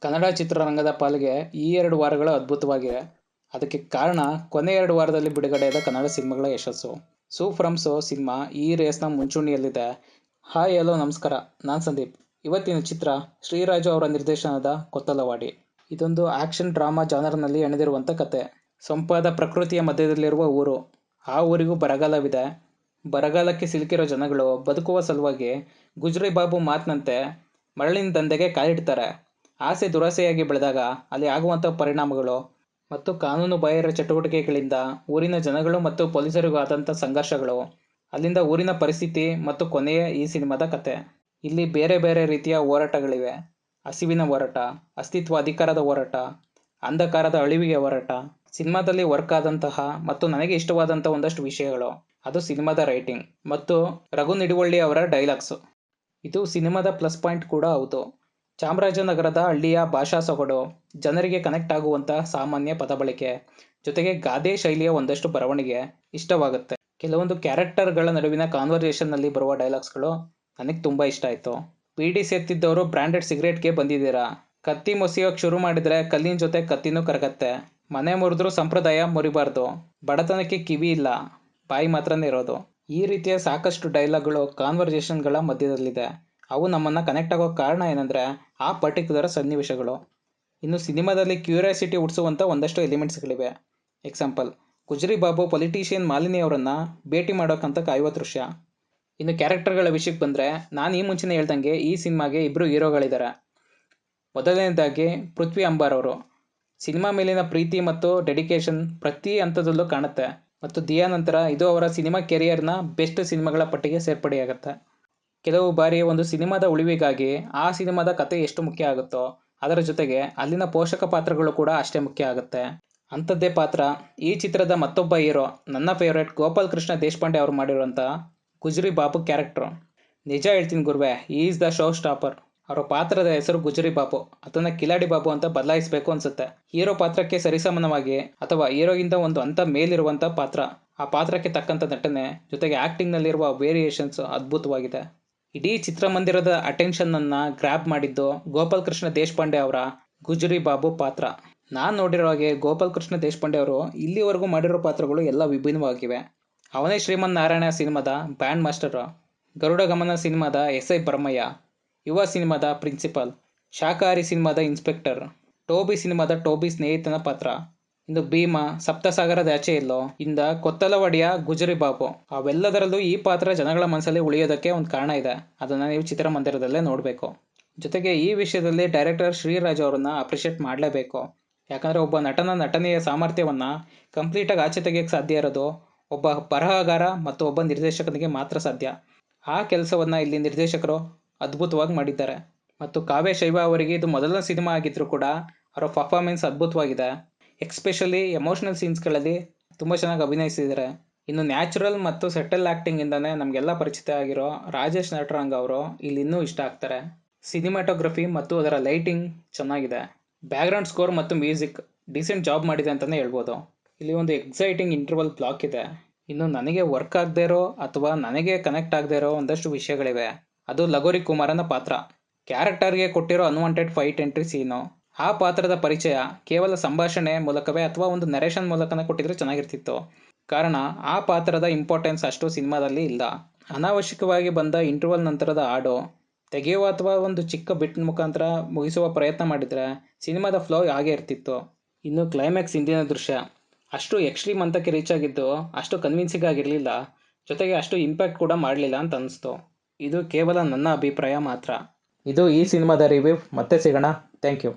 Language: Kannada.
ಕನ್ನಡ ಚಿತ್ರರಂಗದ ಪಾಲಿಗೆ ಈ 2 ವಾರಗಳು ಅದ್ಭುತವಾಗಿವೆ. ಅದಕ್ಕೆ ಕಾರಣ ಕೊನೆ 2 ವಾರದಲ್ಲಿ ಬಿಡುಗಡೆಯಾದ ಕನ್ನಡ ಸಿನಿಮಾಗಳ ಯಶಸ್ಸು. ಸೂ ಫ್ರಮ್ ಸೋ ಸಿನಿಮಾ ಈ ರೇಸ್ನ ಮುಂಚೂಣಿಯಲ್ಲಿದೆ. ಹಾಯ್ ಹಲೋ ನಮಸ್ಕಾರ, ನಾನು ಸಂದೀಪ್. ಇವತ್ತಿನ ಚಿತ್ರ ಶ್ರೀರಾಜು ಅವರ ನಿರ್ದೇಶನದ ಕೊತ್ತಲವಾಡಿ. ಇದೊಂದು ಆಕ್ಷನ್ ಡ್ರಾಮಾ ಜಾನರ್ನಲ್ಲಿ ಎಣೆದಿರುವಂಥ ಕತೆ. ಸೊಂಪಾದ ಪ್ರಕೃತಿಯ ಮಧ್ಯದಲ್ಲಿರುವ ಊರು. ಆ ಊರಿಗೂ ಬರಗಾಲವಿದೆ. ಬರಗಾಲಕ್ಕೆ ಸಿಲುಕಿರೋ ಜನಗಳು ಬದುಕುವ ಸಲುವಾಗಿ ಗುಜ್ರಿ ಬಾಬು ಮಾತಿನಂತೆ ಮರಳಿನ ದಂಧೆಗೆ ಕಾಲಿಡ್ತಾರೆ. ಆಸೆ ದುರಾಸೆಯಾಗಿ ಬೆಳೆದಾಗ ಅಲ್ಲಿ ಆಗುವಂಥ ಪರಿಣಾಮಗಳು ಮತ್ತು ಕಾನೂನು ಬಾಹಿರ ಚಟುವಟಿಕೆಗಳಿಂದ ಊರಿನ ಜನಗಳು ಮತ್ತು ಪೊಲೀಸರಿಗೂ ಆದಂಥ ಸಂಘರ್ಷಗಳು, ಅಲ್ಲಿಂದ ಊರಿನ ಪರಿಸ್ಥಿತಿ ಮತ್ತು ಕೊನೆಯೇ ಈ ಸಿನಿಮಾದ ಕತೆ. ಇಲ್ಲಿ ಬೇರೆ ಬೇರೆ ರೀತಿಯ ಹೋರಾಟಗಳಿವೆ. ಹಸಿವಿನ ಹೋರಾಟ, ಅಸ್ತಿತ್ವ ಅಧಿಕಾರದ ಹೋರಾಟ, ಅಂಧಕಾರದ ಅಳಿವಿಗೆ ಹೋರಾಟ. ಸಿನಿಮಾದಲ್ಲಿ ವರ್ಕ್ ಆದಂತಹ ಮತ್ತು ನನಗೆ ಇಷ್ಟವಾದಂಥ ಒಂದಷ್ಟು ವಿಷಯಗಳು, ಅದು ಸಿನಿಮಾದ ರೈಟಿಂಗ್ ಮತ್ತು ರಘು ನಿಡುವಳ್ಳಿ ಅವರ ಡೈಲಾಗ್ಸು. ಇದು ಸಿನಿಮಾದ ಪ್ಲಸ್ ಪಾಯಿಂಟ್ ಕೂಡ ಹೌದು. ಚಾಮರಾಜನಗರದ ಹಳ್ಳಿಯ ಭಾಷಾ ಸೊಗಡು, ಜನರಿಗೆ ಕನೆಕ್ಟ್ ಆಗುವಂಥ ಸಾಮಾನ್ಯ ಪದಬಳಕೆ, ಜೊತೆಗೆ ಗಾದೆ ಶೈಲಿಯ ಒಂದಷ್ಟು ಬರವಣಿಗೆ ಇಷ್ಟವಾಗುತ್ತೆ. ಕೆಲವೊಂದು ಕ್ಯಾರೆಕ್ಟರ್ಗಳ ನಡುವಿನ ಕಾನ್ವರ್ಸೇಷನ್ನಲ್ಲಿ ಬರುವ ಡೈಲಾಗ್ಸ್ಗಳು ನನಗೆ ತುಂಬ ಇಷ್ಟ ಆಯಿತು. ಬೀಡಿ ಸೇರ್ತಿದ್ದವರು ಬ್ರ್ಯಾಂಡೆಡ್ ಸಿಗರೇಟ್ಗೆ ಬಂದಿದ್ದೀರಾ, ಕತ್ತಿ ಮೊಸೆಯೋಕೆ ಶುರು ಮಾಡಿದರೆ ಕಲ್ಲಿನ ಜೊತೆ ಕತ್ತಿನೂ ಕರಗತ್ತೆ, ಮನೆ ಮುರಿದ್ರೂ ಸಂಪ್ರದಾಯ ಮುರಿಬಾರ್ದು, ಬಡತನಕ್ಕೆ ಕಿವಿ ಇಲ್ಲ, ಬಾಯಿ ಮಾತ್ರನೇ ಇರೋದು. ಈ ರೀತಿಯ ಸಾಕಷ್ಟು ಡೈಲಾಗ್ಗಳು ಕಾನ್ವರ್ಸೇಷನ್ಗಳ ಮಧ್ಯದಲ್ಲಿದೆ. ಅವು ನಮ್ಮನ್ನು ಕನೆಕ್ಟ್ ಆಗೋ ಕಾರಣ ಏನಂದರೆ ಆ ಪರ್ಟಿಕ್ಯುಲರ್ ಸನ್ನಿವೇಶಗಳು. ಇನ್ನು ಸಿನಿಮಾದಲ್ಲಿ ಕ್ಯೂರಿಯಾಸಿಟಿ ಹುಟ್ಟಿಸುವಂಥ ಒಂದಷ್ಟು ಎಲಿಮೆಂಟ್ಸ್ಗಳಿವೆ. ಎಕ್ಸಾಂಪಲ್, ಗುಜ್ರಿ ಬಾಬು ಪೊಲಿಟಿಷಿಯನ್ ಮಾಲಿನಿ ಅವರನ್ನು ಭೇಟಿ ಮಾಡೋಕ್ಕಂತ ಕಾಯುವ ದೃಶ್ಯ. ಇನ್ನು ಕ್ಯಾರೆಕ್ಟರ್ಗಳ ವಿಷಯಕ್ಕೆ ಬಂದರೆ, ನಾನು ಈ ಮುಂಚೆನೇ ಹೇಳ್ದಂಗೆ ಈ ಸಿನಿಮಾಗೆ 2 ಹೀರೋಗಳಿದ್ದಾರೆ. ಮೊದಲನೇದಾಗಿ ಪೃಥ್ವಿ ಅಂಬಾರ್ ಅವರು. ಸಿನಿಮಾ ಮೇಲಿನ ಪ್ರೀತಿ ಮತ್ತು ಡೆಡಿಕೇಶನ್ ಪ್ರತಿ ಹಂತದಲ್ಲೂ ಕಾಣುತ್ತೆ. ಮತ್ತು ದಿಯಾ ನಂತರ ಇದು ಅವರ ಸಿನಿಮಾ ಕೆರಿಯರ್ನ ಬೆಸ್ಟ್ ಸಿನಿಮಾಗಳ ಪಟ್ಟಿಗೆ ಸೇರ್ಪಡೆಯಾಗುತ್ತೆ. ಕೆಲವು ಬಾರಿ ಒಂದು ಸಿನಿಮಾದ ಉಳಿವಿಗಾಗಿ ಆ ಸಿನಿಮಾದ ಕತೆ ಎಷ್ಟು ಮುಖ್ಯ ಆಗುತ್ತೋ ಅದರ ಜೊತೆಗೆ ಅಲ್ಲಿನ ಪೋಷಕ ಪಾತ್ರಗಳು ಕೂಡ ಅಷ್ಟೇ ಮುಖ್ಯ ಆಗುತ್ತೆ. ಅಂಥದ್ದೇ ಪಾತ್ರ ಈ ಚಿತ್ರದ ಮತ್ತೊಬ್ಬ ಹೀರೋ, ನನ್ನ ಫೇವ್ರೇಟ್ ಗೋಪಾಲ್ ಕೃಷ್ಣ ದೇಶಪಾಂಡೆ ಅವರು ಮಾಡಿರುವಂಥ ಗುಜ್ರಿ ಬಾಬು ಕ್ಯಾರೆಕ್ಟ್ರು. ನಿಜ ಹೇಳ್ತೀನಿ ಗುರುವೆ, ಈಸ್ ದ ಶೋ ಸ್ಟಾಪರ್. ಅವರ ಪಾತ್ರದ ಹೆಸರು ಗುಜ್ರಿ ಬಾಬು, ಅದನ್ನು ಕಿಲಾಡಿ ಬಾಬು ಅಂತ ಬದಲಾಯಿಸಬೇಕು ಅನ್ಸುತ್ತೆ. ಹೀರೋ ಪಾತ್ರಕ್ಕೆ ಸರಿಸಮಾನವಾಗಿ ಅಥವಾ ಹೀರೋಗಿಂತ ಒಂದು ಹಂತ ಮೇಲಿರುವಂಥ ಪಾತ್ರ, ಆ ಪಾತ್ರಕ್ಕೆ ತಕ್ಕಂಥ ನಟನೆ ಜೊತೆಗೆ ಆ್ಯಕ್ಟಿಂಗ್ನಲ್ಲಿರುವ ವೇರಿಯೇಷನ್ಸ್ ಅದ್ಭುತವಾಗಿದೆ. ಇಡೀ ಚಿತ್ರಮಂದಿರದ ಅಟೆನ್ಷನ್ನನ್ನು ಗ್ರ್ಯಾಬ್ ಮಾಡಿದ್ದು ಗೋಪಾಲ್ ಕೃಷ್ಣ ದೇಶಪಾಂಡೆ ಅವರ ಗುಜ್ರಿ ಬಾಬು ಪಾತ್ರ. ನಾನು ನೋಡಿರೋ ಹಾಗೆ ಗೋಪಾಲ್ ಕೃಷ್ಣ ದೇಶಪಾಂಡೆ ಅವರು ಇಲ್ಲಿವರೆಗೂ ಮಾಡಿರೋ ಪಾತ್ರಗಳು ಎಲ್ಲ ವಿಭಿನ್ನವಾಗಿವೆ. ಅವನೇ ಶ್ರೀಮನ್ ನಾರಾಯಣ ಸಿನಿಮಾದ ಬ್ಯಾಂಡ್ ಮಾಸ್ಟರು, ಗರುಡ ಗಮನ ಸಿನಿಮಾದ SI ಭರಮಯ್ಯ, ಯುವ ಸಿನಿಮಾದ ಪ್ರಿನ್ಸಿಪಲ್, ಶಾಕಾಹಾರಿ ಸಿನಿಮಾದ ಇನ್ಸ್ಪೆಕ್ಟರ್, ಟೋಬಿ ಸಿನಿಮಾದ ಟೋಬಿ ಸ್ನೇಹಿತನ ಪಾತ್ರ, ಇನ್ನು ಭೀಮ, ಸಪ್ತಸಾಗರದ ಆಚೆ ಎಲ್ಲೋ ಇಂದ ಕೊತ್ತಲವಾಡಿಯ ಗುಜ್ರಿ ಬಾಬು. ಅವೆಲ್ಲದರಲ್ಲೂ ಈ ಪಾತ್ರ ಜನಗಳ ಮನಸ್ಸಲ್ಲಿ ಉಳಿಯೋದಕ್ಕೆ ಒಂದು ಕಾರಣ ಇದೆ. ಅದನ್ನು ನೀವು ಚಿತ್ರಮಂದಿರದಲ್ಲೇ ನೋಡಬೇಕು. ಜೊತೆಗೆ ಈ ವಿಷಯದಲ್ಲಿ ಡೈರೆಕ್ಟರ್ ಶ್ರೀರಾಜ್ ಅವರನ್ನ ಅಪ್ರಿಷಿಯೇಟ್ ಮಾಡಲೇಬೇಕು. ಯಾಕಂದರೆ ಒಬ್ಬ ನಟನೆಯ ಸಾಮರ್ಥ್ಯವನ್ನು ಕಂಪ್ಲೀಟಾಗಿ ಆಚೆ ತೆಗೆಯೋಕ್ಕೆ ಸಾಧ್ಯ ಇರೋದು ಒಬ್ಬ ಬರಹಗಾರ ಮತ್ತು ಒಬ್ಬ ನಿರ್ದೇಶಕನಿಗೆ ಮಾತ್ರ ಸಾಧ್ಯ. ಆ ಕೆಲಸವನ್ನು ಇಲ್ಲಿ ನಿರ್ದೇಶಕರು ಅದ್ಭುತವಾಗಿ ಮಾಡಿದ್ದಾರೆ. ಮತ್ತು ಕಾವ್ಯ ಶೈವ ಅವರಿಗೆ ಇದು ಮೊದಲನೇ ಸಿನಿಮಾ ಆಗಿದ್ದರೂ ಕೂಡ ಅವರ ಪರ್ಫಾರ್ಮೆನ್ಸ್ ಅದ್ಭುತವಾಗಿದೆ. ಎಕ್ಸ್ಪೆಷಲಿ ಎಮೋಷನಲ್ ಸೀನ್ಸ್ಗಳಲ್ಲಿ ತುಂಬ ಚೆನ್ನಾಗಿ ಅಭಿನಯಿಸಿದ್ದಾರೆ. ಇನ್ನು ನ್ಯಾಚುರಲ್ ಮತ್ತು ಸೆಟಲ್ ಆ್ಯಕ್ಟಿಂಗಿಂದನೇ ನಮಗೆಲ್ಲ ಪರಿಚಿತ ಆಗಿರೋ ರಾಜೇಶ್ ನಟರಂಗ ಅವರು ಇಲ್ಲಿ ಇನ್ನೂ ಇಷ್ಟ ಆಗ್ತಾರೆ. ಸಿನಿಮಾಟೋಗ್ರಫಿ ಮತ್ತು ಅದರ ಲೈಟಿಂಗ್ ಚೆನ್ನಾಗಿದೆ. ಬ್ಯಾಕ್ಗ್ರೌಂಡ್ ಸ್ಕೋರ್ ಮತ್ತು ಮ್ಯೂಸಿಕ್ ಡಿಸೆಂಟ್ ಜಾಬ್ ಮಾಡಿದೆ ಅಂತಲೇ ಹೇಳ್ಬೋದು. ಇಲ್ಲಿ ಒಂದು ಎಕ್ಸೈಟಿಂಗ್ ಇಂಟರ್ವಲ್ ಬ್ಲಾಕ್ ಇದೆ. ಇನ್ನು ನನಗೆ ವರ್ಕ್ ಆಗದೆ ಇರೋ ಅಥವಾ ನನಗೆ ಕನೆಕ್ಟ್ ಆಗದೆ ಇರೋ ಒಂದಷ್ಟು ವಿಷಯಗಳಿವೆ. ಅದು ಲಗೋರಿ ಕುಮಾರನ ಪಾತ್ರ. ಕ್ಯಾರೆಕ್ಟರ್ಗೆ ಕೊಟ್ಟಿರೋ ಅನ್ವಾಂಟೆಡ್ ಫೈಟ್ ಎಂಟ್ರಿ ಸೀನು, ಆ ಪಾತ್ರದ ಪರಿಚಯ ಕೇವಲ ಸಂಭಾಷಣೆ ಮೂಲಕವೇ ಅಥವಾ ಒಂದು ನರೇಷನ್ ಮೂಲಕನೇ ಕೊಟ್ಟಿದ್ರೆ ಚೆನ್ನಾಗಿರ್ತಿತ್ತು. ಕಾರಣ ಆ ಪಾತ್ರದ ಇಂಪಾರ್ಟೆನ್ಸ್ ಅಷ್ಟು ಸಿನಿಮಾದಲ್ಲಿ ಇಲ್ಲ. ಅನಾವಶ್ಯಕವಾಗಿ ಬಂದ ಇಂಟರ್ವಲ್ ನಂತರದ ಹಾಡು ತೆಗೆಯುವ ಅಥವಾ ಒಂದು ಚಿಕ್ಕ ಬಿಟ್ ಮುಖಾಂತರ ಮುಗಿಸುವ ಪ್ರಯತ್ನ ಮಾಡಿದರೆ ಸಿನಿಮಾದ ಫ್ಲೋ ಹಾಗೆ ಇರ್ತಿತ್ತು. ಇನ್ನು ಕ್ಲೈಮ್ಯಾಕ್ಸ್ ಹಿಂದಿನ ದೃಶ್ಯ ಅಷ್ಟು ಎಕ್ಸ್ಟ್ರೀಮ್ ಹಂತಕ್ಕೆ ರೀಚ್ ಆಗಿದ್ದು ಅಷ್ಟು ಕನ್ವಿನ್ಸಿಂಗ್ ಆಗಿರಲಿಲ್ಲ. ಜೊತೆಗೆ ಅಷ್ಟು ಇಂಪ್ಯಾಕ್ಟ್ ಕೂಡ ಮಾಡಲಿಲ್ಲ ಅಂತ ಅನಿಸ್ತು. ಇದು ಕೇವಲ ನನ್ನ ಅಭಿಪ್ರಾಯ ಮಾತ್ರ. ಇದು ಈ ಸಿನಿಮಾದ ರಿವ್ಯೂ. ಮತ್ತೆ ಸಿಗೋಣ. Thank you.